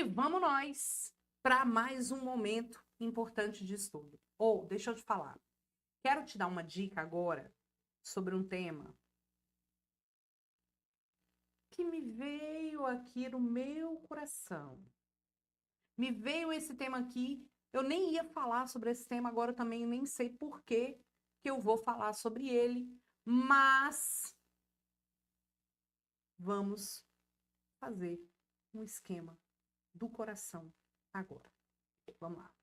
vamos nós para mais um momento importante de estudo. Ou, deixa eu te falar, quero te dar uma dica agora sobre um tema que me veio aqui no meu coração. Me veio esse tema aqui, eu nem ia falar sobre esse tema agora também, nem sei por que eu vou falar sobre ele, mas vamos fazer um esquema do coração agora. Vamos lá.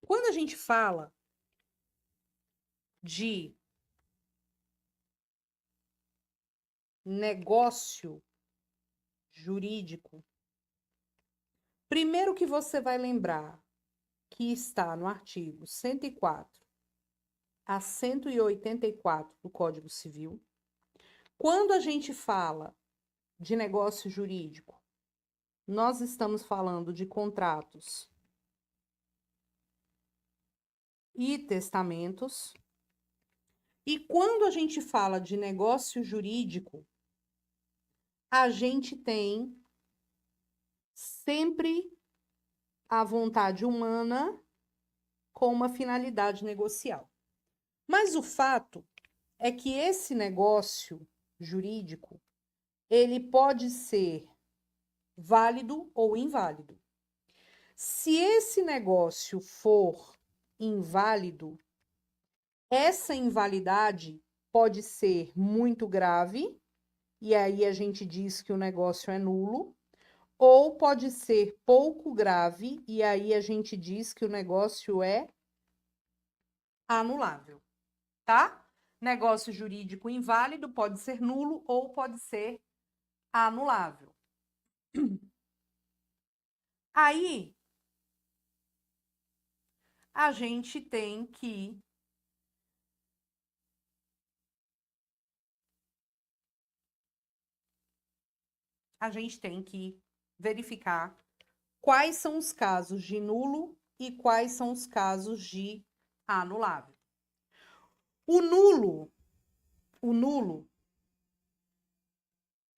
Quando a gente fala de negócio jurídico, primeiro que você vai lembrar que está no artigo 104 a 184 do Código Civil. Quando a gente fala de negócio jurídico, nós estamos falando de contratos e testamentos. E quando a gente fala de negócio jurídico, a gente tem sempre a vontade humana com uma finalidade negocial. Mas o fato é que esse negócio jurídico, ele pode ser válido ou inválido. Se esse negócio for inválido, essa invalidade pode ser muito grave, e aí a gente diz que o negócio é nulo, ou pode ser pouco grave, e aí a gente diz que o negócio é anulável, tá? Negócio jurídico inválido pode ser nulo ou pode ser anulável. Aí, a gente tem que verificar quais são os casos de nulo e quais são os casos de anulável. O nulo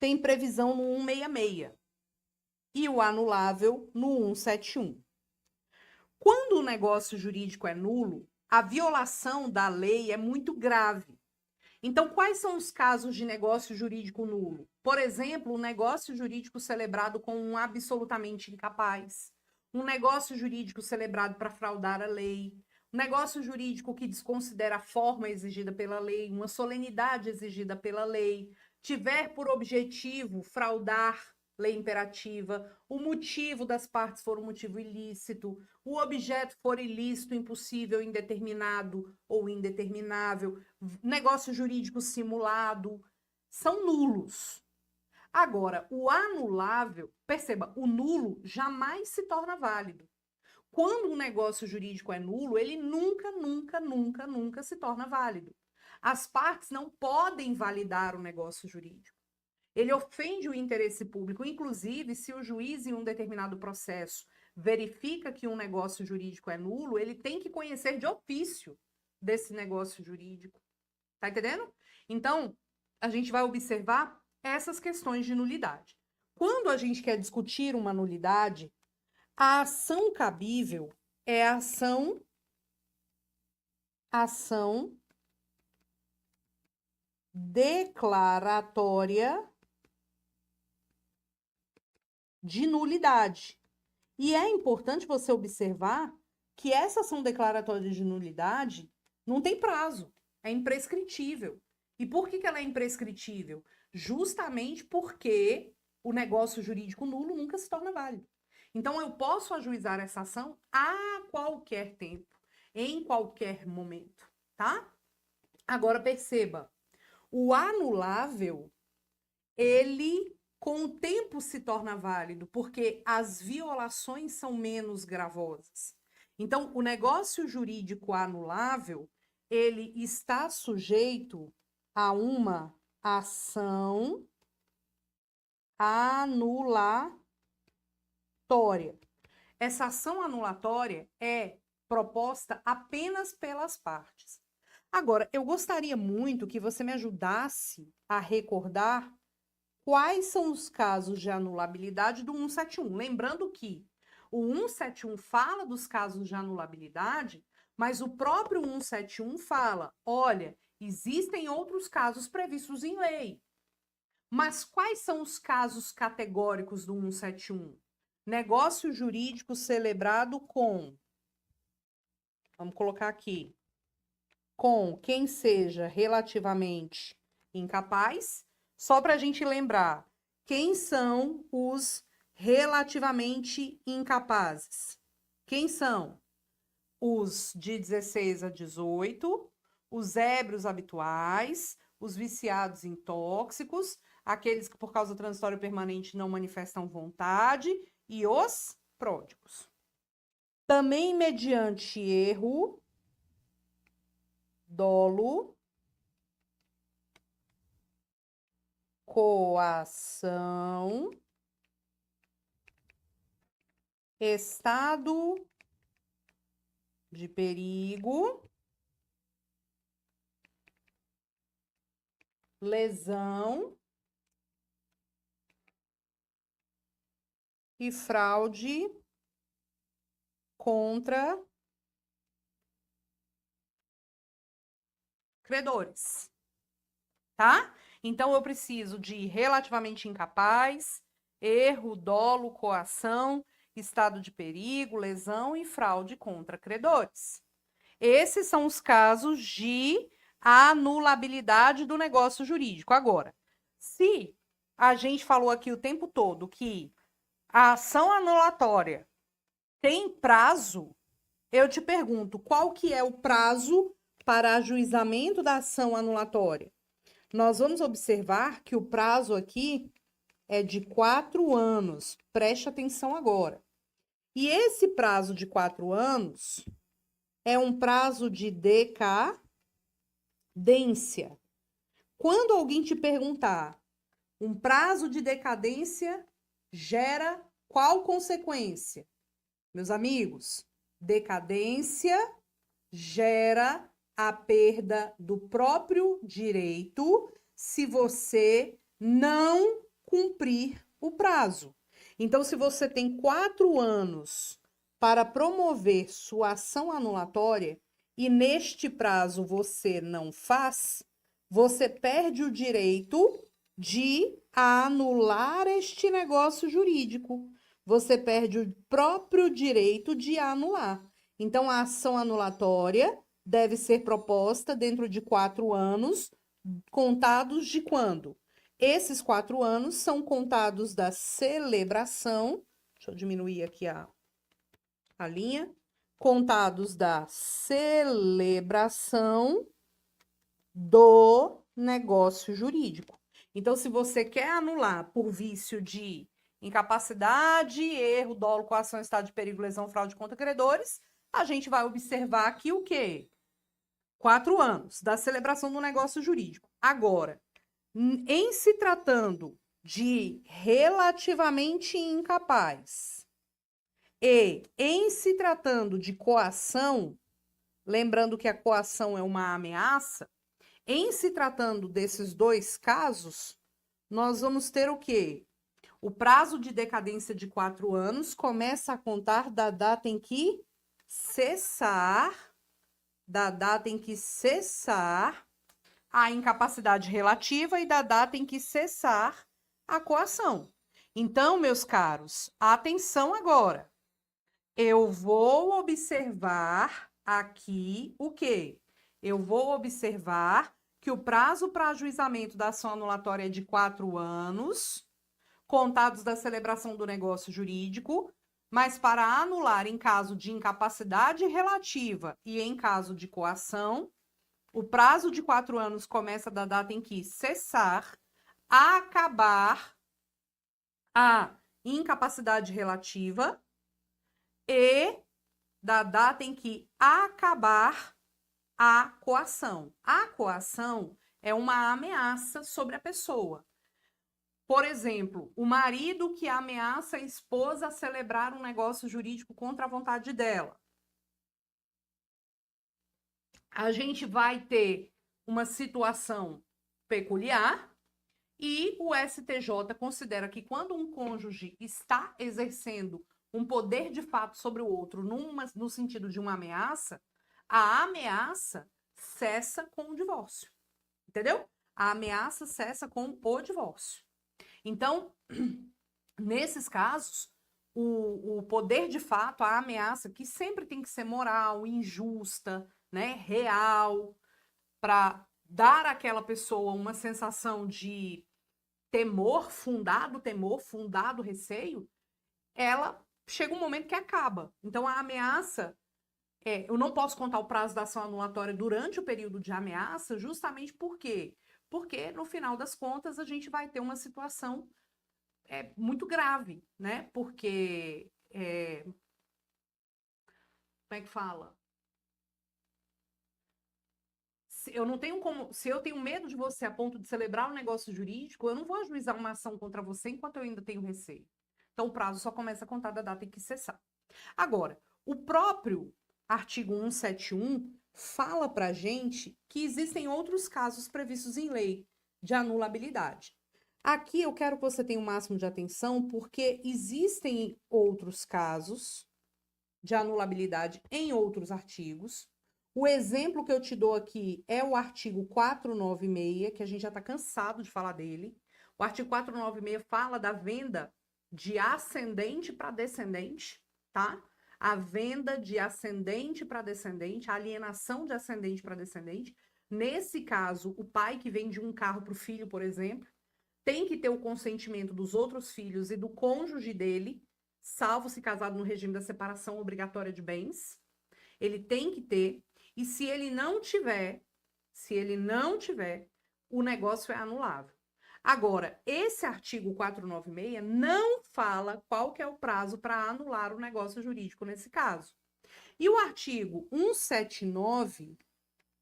tem previsão no 166 e o anulável no 171. Quando o negócio jurídico é nulo, a violação da lei é muito grave. Então, quais são os casos de negócio jurídico nulo? Por exemplo, um negócio jurídico celebrado com um absolutamente incapaz, um negócio jurídico celebrado para fraudar a lei, um negócio jurídico que desconsidera a forma exigida pela lei, uma solenidade exigida pela lei, tiver por objetivo fraudar lei imperativa, o motivo das partes for um motivo ilícito, o objeto for ilícito, impossível, indeterminado ou indeterminável, negócio jurídico simulado, são nulos. Agora, o anulável, perceba, o nulo jamais se torna válido. Quando um negócio jurídico é nulo, ele nunca se torna válido. As partes não podem validar o negócio jurídico. Ele ofende o interesse público, inclusive, se o juiz em um determinado processo verifica que um negócio jurídico é nulo, ele tem que conhecer de ofício desse negócio jurídico. Tá entendendo? Então, a gente vai observar essas questões de nulidade. Quando a gente quer discutir uma nulidade, a ação cabível é a ação declaratória de nulidade. E é importante você observar que essa ação declaratória de nulidade não tem prazo, é imprescritível. E por que ela é imprescritível? Justamente porque o negócio jurídico nulo nunca se torna válido. Então, eu posso ajuizar essa ação a qualquer tempo, em qualquer momento, tá? Agora, perceba, o anulável, ele com o tempo se torna válido, porque as violações são menos gravosas. Então, o negócio jurídico anulável, ele está sujeito a uma ação anulatória. Essa ação anulatória é proposta apenas pelas partes. Agora, eu gostaria muito que você me ajudasse a recordar quais são os casos de anulabilidade do 171. Lembrando que o 171 fala dos casos de anulabilidade, mas o próprio 171 fala, olha, existem outros casos previstos em lei. Mas quais são os casos categóricos do 171? Negócio jurídico celebrado com, vamos colocar aqui, com quem seja relativamente incapaz, só para a gente lembrar, quem são os relativamente incapazes? Quem são? Os de 16 a 18, os ébrios habituais, os viciados em tóxicos, aqueles que por causa transitória permanente não manifestam vontade e os pródigos. Também mediante erro, dolo, coação, estado de perigo, lesão e fraude contra credores, tá? Então, eu preciso de relativamente incapaz, erro, dolo, coação, estado de perigo, lesão e fraude contra credores. Esses são os casos de anulabilidade do negócio jurídico. Agora, se a gente falou aqui o tempo todo que a ação anulatória tem prazo, eu te pergunto, qual que é o prazo para ajuizamento da ação anulatória? Nós vamos observar que o prazo aqui é de 4 anos. Preste atenção agora. E esse prazo de 4 anos é um prazo de decadência. Quando alguém te perguntar, um prazo de decadência gera qual consequência? Meus amigos, decadência gera a perda do próprio direito se você não cumprir o prazo. Então, se você tem 4 anos para promover sua ação anulatória e neste prazo você não faz, você perde o direito de anular este negócio jurídico. Você perde o próprio direito de anular. Então, a ação anulatória deve ser proposta dentro de 4 anos, contados de quando? Esses 4 anos são contados da celebração, deixa eu diminuir aqui a linha, contados da celebração do negócio jurídico. Então, se você quer anular por vício de incapacidade, erro, dolo, coação, estado de perigo, lesão, fraude contra credores, a gente vai observar aqui o quê? 4 anos da celebração do negócio jurídico. Agora, em se tratando de relativamente incapaz e em se tratando de coação, lembrando que a coação é uma ameaça, em se tratando desses dois casos, nós vamos ter o quê? O prazo de decadência de 4 anos começa a contar da data em que cessar a incapacidade relativa e da data em que cessar a coação. Então, meus caros, atenção agora. Eu vou observar aqui o quê? Eu vou observar que o prazo para ajuizamento da ação anulatória é de 4 anos, contados da celebração do negócio jurídico, mas para anular em caso de incapacidade relativa e em caso de coação, o prazo de 4 anos começa da data em que cessar, acabar a incapacidade relativa e da data em que acabar a coação. A coação é uma ameaça sobre a pessoa. Por exemplo, o marido que ameaça a esposa a celebrar um negócio jurídico contra a vontade dela. A gente vai ter uma situação peculiar E o STJ considera que quando um cônjuge está exercendo um poder de fato sobre o outro no sentido de uma ameaça, a ameaça cessa com o divórcio. Entendeu? A ameaça cessa com o divórcio. Então, nesses casos, o poder de fato, a ameaça, que sempre tem que ser moral, injusta, né, real, para dar àquela pessoa uma sensação de temor, fundado receio, ela chega um momento que acaba. Então, a ameaça, eu não posso contar o prazo da ação anulatória durante o período de ameaça, justamente por quê? Porque, no final das contas, a gente vai ter uma situação muito grave, né? Porque, como é que fala? Se eu tenho medo de você a ponto de celebrar um negócio jurídico, eu não vou ajuizar uma ação contra você enquanto eu ainda tenho receio. Então, o prazo só começa a contar da data em que cessar. Agora, o próprio artigo 171 fala para a gente que existem outros casos previstos em lei de anulabilidade. Aqui eu quero que você tenha o máximo de atenção, porque existem outros casos de anulabilidade em outros artigos. O exemplo que eu te dou aqui é o artigo 496, que a gente já está cansado de falar dele. O artigo 496 fala da venda de ascendente para descendente, tá? A venda de ascendente para descendente, a alienação de ascendente para descendente. Nesse caso, o pai que vende um carro para o filho, por exemplo, tem que ter o consentimento dos outros filhos e do cônjuge dele, salvo se casado no regime da separação obrigatória de bens. Ele tem que ter, e se ele não tiver, o negócio é anulável. Agora, esse artigo 496 não fala qual que é o prazo para anular o negócio jurídico nesse caso. E o artigo 179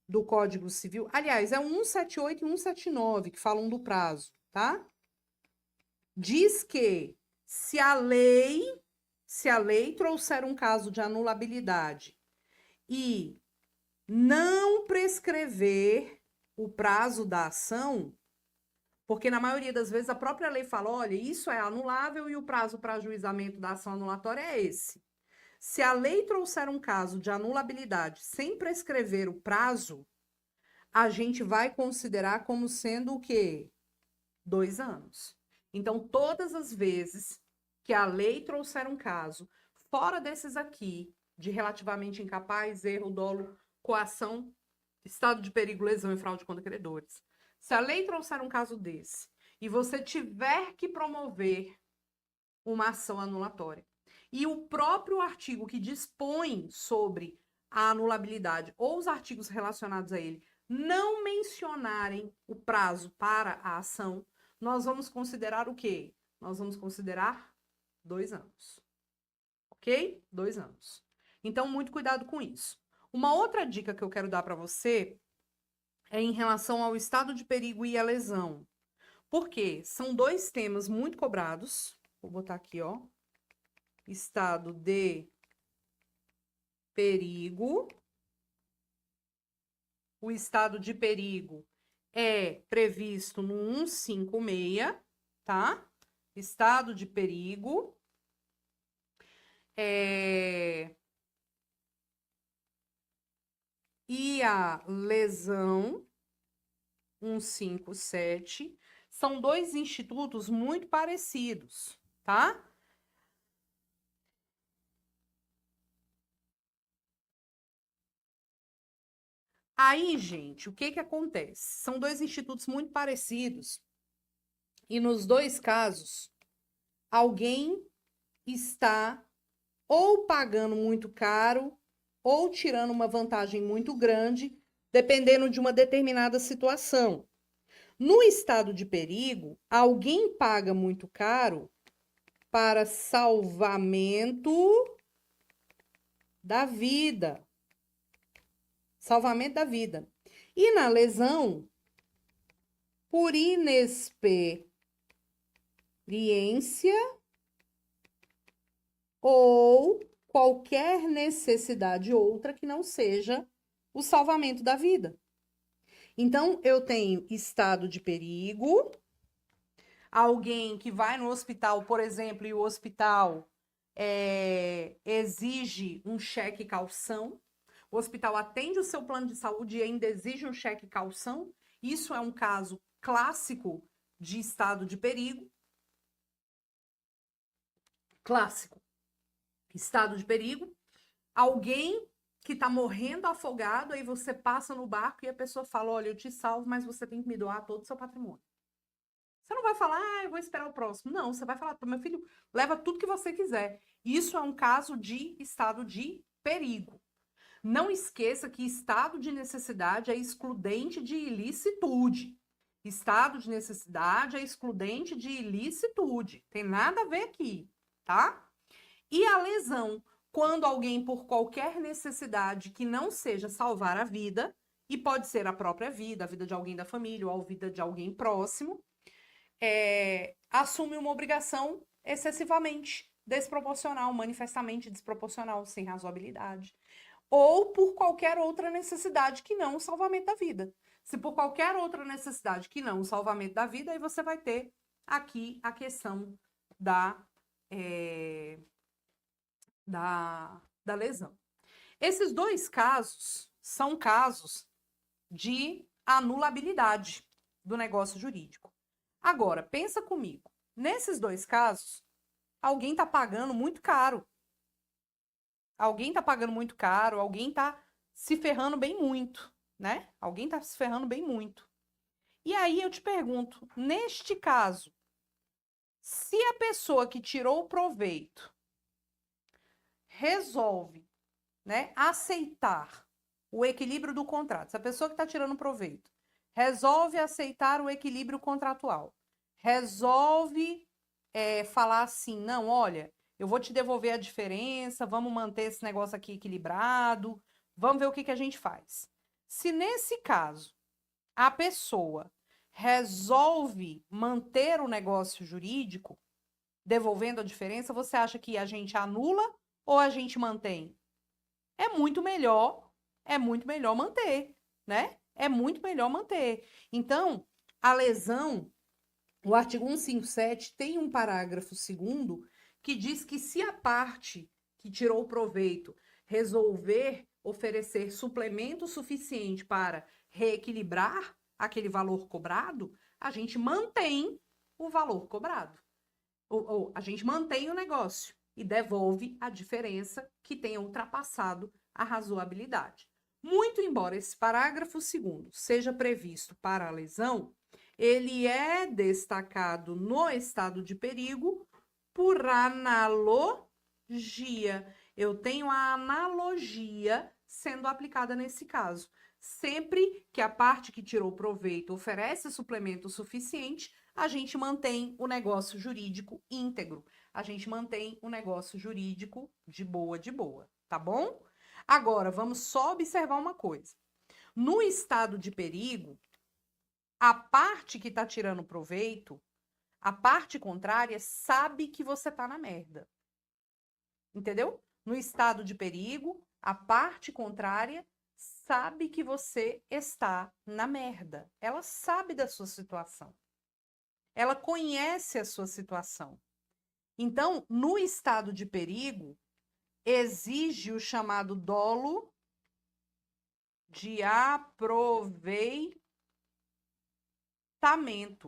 do Código Civil, aliás, é o 178 e 179 que falam do prazo, tá? Diz que se a lei trouxer um caso de anulabilidade e não prescrever o prazo da ação, porque na maioria das vezes a própria lei fala, olha, isso é anulável e o prazo para ajuizamento da ação anulatória é esse. Se a lei trouxer um caso de anulabilidade sem prescrever o prazo, a gente vai considerar como sendo o quê? 2 anos. Então, todas as vezes que a lei trouxer um caso, fora desses aqui, de relativamente incapaz, erro, dolo, coação, estado de perigo, lesão e fraude contra credores. Se a lei trouxer um caso desse e você tiver que promover uma ação anulatória, e o próprio artigo que dispõe sobre a anulabilidade ou os artigos relacionados a ele não mencionarem o prazo para a ação, nós vamos considerar o quê? Nós vamos considerar 2 anos. Ok? 2 anos. Então, muito cuidado com isso. Uma outra dica que eu quero dar para você é em relação ao estado de perigo e a lesão. Porque são 2 temas muito cobrados. Vou botar aqui, ó. Estado de perigo. O estado de perigo é previsto no 156, tá? Estado de perigo. E a lesão, 157, são 2 institutos muito parecidos, tá? Aí, gente, o que que acontece? São 2 institutos muito parecidos e nos 2 casos, alguém está ou pagando muito caro ou tirando uma vantagem muito grande, dependendo de uma determinada situação. No estado de perigo, alguém paga muito caro para salvamento da vida. Salvamento da vida. E na lesão, por inexperiência ou qualquer necessidade outra que não seja o salvamento da vida. Então, eu tenho estado de perigo alguém que vai no hospital, por exemplo, e o hospital exige um cheque calção, o hospital atende o seu plano de saúde e ainda exige um cheque calção, isso é um caso clássico de estado de perigo. Clássico. Estado de perigo. Alguém que está morrendo afogado, aí você passa no barco e a pessoa fala, olha, eu te salvo, mas você tem que me doar todo o seu patrimônio. Você não vai falar, eu vou esperar o próximo. Não, você vai falar, meu filho, leva tudo que você quiser. Isso é um caso de estado de perigo. Não esqueça que estado de necessidade é excludente de ilicitude. Estado de necessidade é excludente de ilicitude. Tem nada a ver aqui, tá? E a lesão, quando alguém, por qualquer necessidade que não seja salvar a vida, e pode ser a própria vida, a vida de alguém da família ou a vida de alguém próximo, assume uma obrigação excessivamente desproporcional, manifestamente desproporcional, sem razoabilidade, ou por qualquer outra necessidade que não o salvamento da vida. Se por qualquer outra necessidade que não o salvamento da vida, aí você vai ter aqui a questão da lesão. Esses dois casos são casos de anulabilidade do negócio jurídico. Agora, pensa comigo. Nesses dois casos, alguém está pagando muito caro. Alguém está pagando muito caro, alguém está se ferrando bem muito, né? Alguém está se ferrando bem muito. E aí eu te pergunto, neste caso, se a pessoa que tirou o proveito resolve, né, aceitar o equilíbrio do contrato, se a pessoa que está tirando proveito resolve aceitar o equilíbrio contratual, resolve falar assim, não, olha, eu vou te devolver a diferença, vamos manter esse negócio aqui equilibrado, vamos ver o que a gente faz. Se nesse caso a pessoa resolve manter o negócio jurídico, devolvendo a diferença, você acha que a gente anula ou a gente mantém? É muito melhor manter, né? É muito melhor manter. Então, a lesão, o artigo 157 tem um parágrafo 2º que diz que se a parte que tirou o proveito resolver oferecer suplemento suficiente para reequilibrar aquele valor cobrado, a gente mantém o valor cobrado. Ou a gente mantém o negócio e devolve a diferença que tenha ultrapassado a razoabilidade. Muito embora esse parágrafo 2º seja previsto para a lesão, ele é destacado no estado de perigo por analogia. Eu tenho a analogia sendo aplicada nesse caso. Sempre que a parte que tirou proveito oferece suplemento suficiente, a gente mantém o negócio jurídico íntegro. A gente mantém o negócio jurídico de boa, tá bom? Agora, vamos só observar uma coisa. No estado de perigo, a parte que está tirando proveito, a parte contrária, sabe que você está na merda. Entendeu? No estado de perigo, a parte contrária sabe que você está na merda. Ela sabe da sua situação. Ela conhece a sua situação. Então, no estado de perigo, exige o chamado dolo de aproveitamento.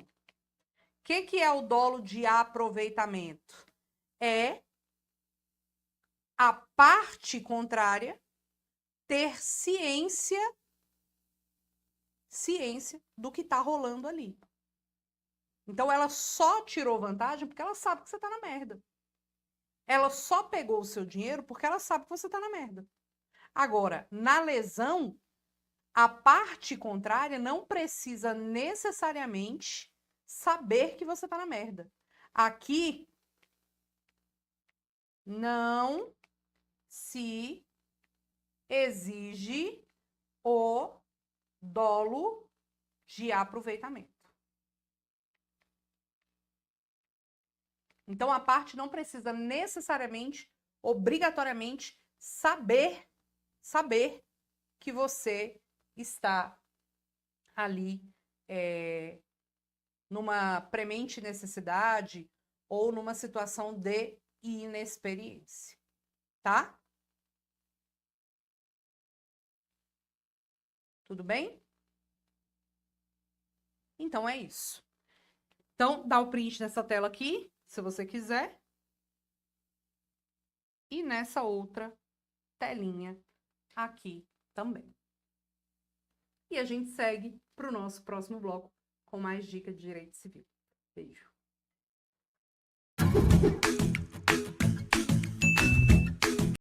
O que é o dolo de aproveitamento? É a parte contrária ter ciência do que está rolando ali. Então, ela só tirou vantagem porque ela sabe que você está na merda. Ela só pegou o seu dinheiro porque ela sabe que você está na merda. Agora, na lesão, a parte contrária não precisa necessariamente saber que você está na merda. Aqui, não se exige o dolo de aproveitamento. Então, a parte não precisa necessariamente, obrigatoriamente, saber que você está ali numa premente necessidade ou numa situação de inexperiência, tá? Tudo bem? Então é isso. Então, dá o print nessa tela aqui, se você quiser. E nessa outra telinha aqui também. E a gente segue para o nosso próximo bloco com mais dicas de direito civil. Beijo.